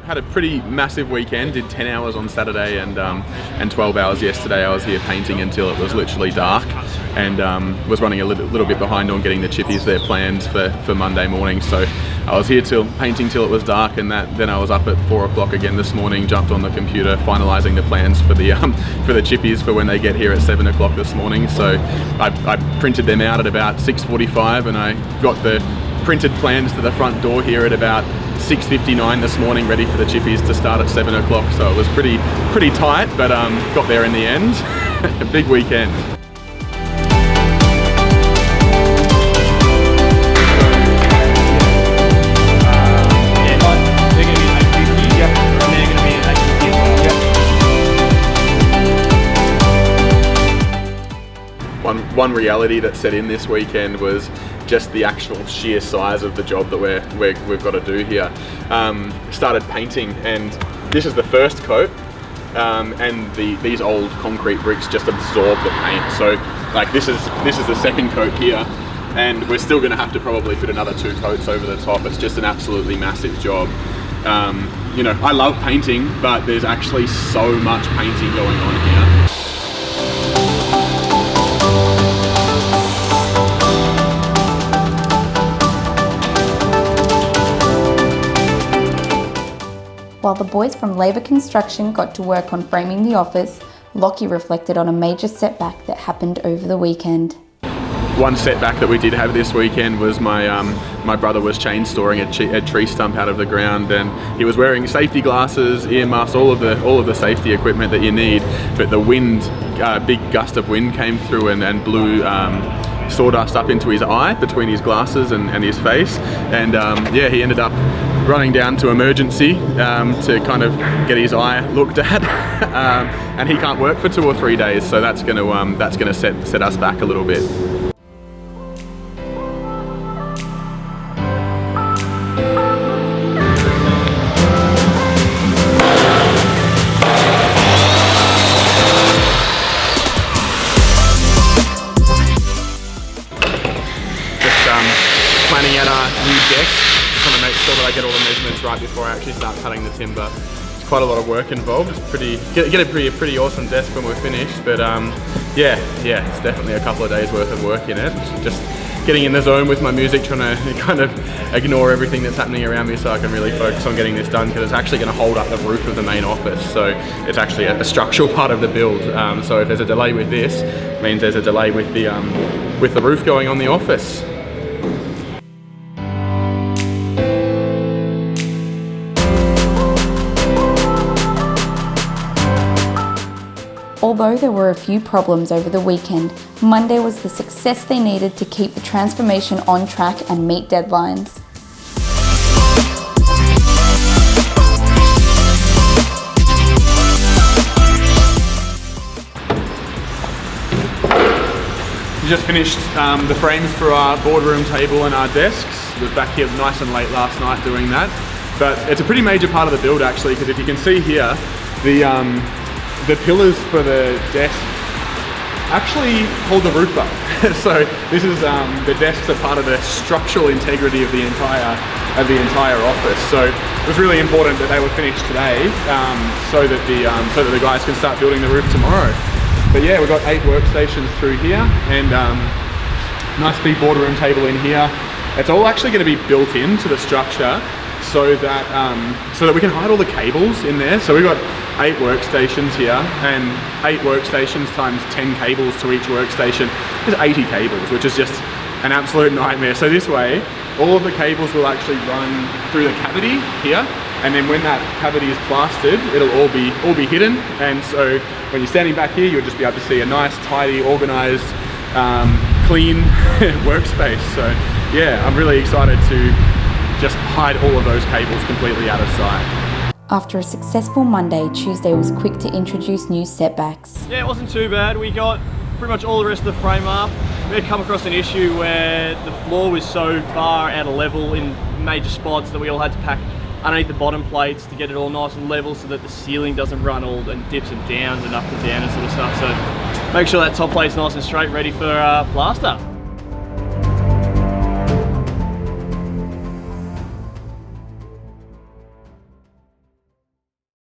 Had a pretty massive weekend. Did 10 hours on Saturday and 12 hours yesterday. I was here painting until it was literally dark, and was running a little bit behind on getting the chippies their plans for Monday morning. So I was here painting till it was dark, and then I was up at 4 o'clock again this morning. Jumped on the computer, finalising the plans for the chippies for when they get here at 7 o'clock this morning. So I printed them out at about 6:45, and I got the printed plans to the front door here at about 6:59 this morning, ready for the chippies to start at 7 o'clock. So it was pretty tight, but got there in the end. A big weekend. One reality that set in this weekend was just the actual sheer size of the job that we've got to do here. Started painting, and this is the first coat, and these old concrete bricks just absorb the paint. So like this is the second coat here, and we're still going to have to probably fit another 2 coats over the top. It's just an absolutely massive job. You know, I love painting, but there's actually so much painting going on here. While the boys from Labour Construction got to work on framing the office, Lockie reflected on a major setback that happened over the weekend. One setback that we did have this weekend was my brother was chainstoring a tree stump out of the ground, and he was wearing safety glasses, ear muffs, all of the safety equipment that you need. But the wind, big gust of wind came through and blew sawdust up into his eye between his glasses and his face, and yeah, he ended up running down to emergency to kind of get his eye looked at, and he can't work for 2 or 3 days. So that's going to set us back a little bit. Planning out our new desk, trying to make sure that I get all the measurements right before I actually start cutting the timber. It's quite a lot of work involved. It's get a pretty awesome desk when we're finished, but yeah, it's definitely a couple of days worth of work in it. Just getting in the zone with my music, trying to kind of ignore everything that's happening around me so I can really focus on getting this done, because it's actually going to hold up the roof of the main office. So it's actually a structural part of the build. So if there's a delay with this, it means there's a delay with the roof going on the office. Although there were a few problems over the weekend, Monday was the success they needed to keep the transformation on track and meet deadlines. We just finished the frames for our boardroom table and our desks. We were back here nice and late last night doing that. But it's a pretty major part of the build actually, because if you can see here, the pillars for the desk actually hold the roof up. So this is the desks are part of the structural integrity of the entire office. So it was really important that they were finished today, so that the guys can start building the roof tomorrow. But yeah, we've got 8 workstations through here, and nice big boardroom table in here. It's all actually going to be built into the structure, so that we can hide all the cables in there. So we've got 8 workstations here, and 8 workstations times 10 cables to each workstation is 80 cables, which is just an absolute nightmare. So this way, all of the cables will actually run through the cavity here, and then when that cavity is plastered, it'll all be hidden. And so when you're standing back here, you'll just be able to see a nice, tidy, organized, clean workspace. So yeah, I'm really excited to just hide all of those cables completely out of sight. After a successful Monday, Tuesday was quick to introduce new setbacks. Yeah, it wasn't too bad. We got pretty much all the rest of the frame up. We had come across an issue where the floor was so far out of level in major spots that we all had to pack underneath the bottom plates to get it all nice and level, so that the ceiling doesn't run all and dips and downs and up and down and sort of stuff. So make sure that top plate's nice and straight, ready for plaster.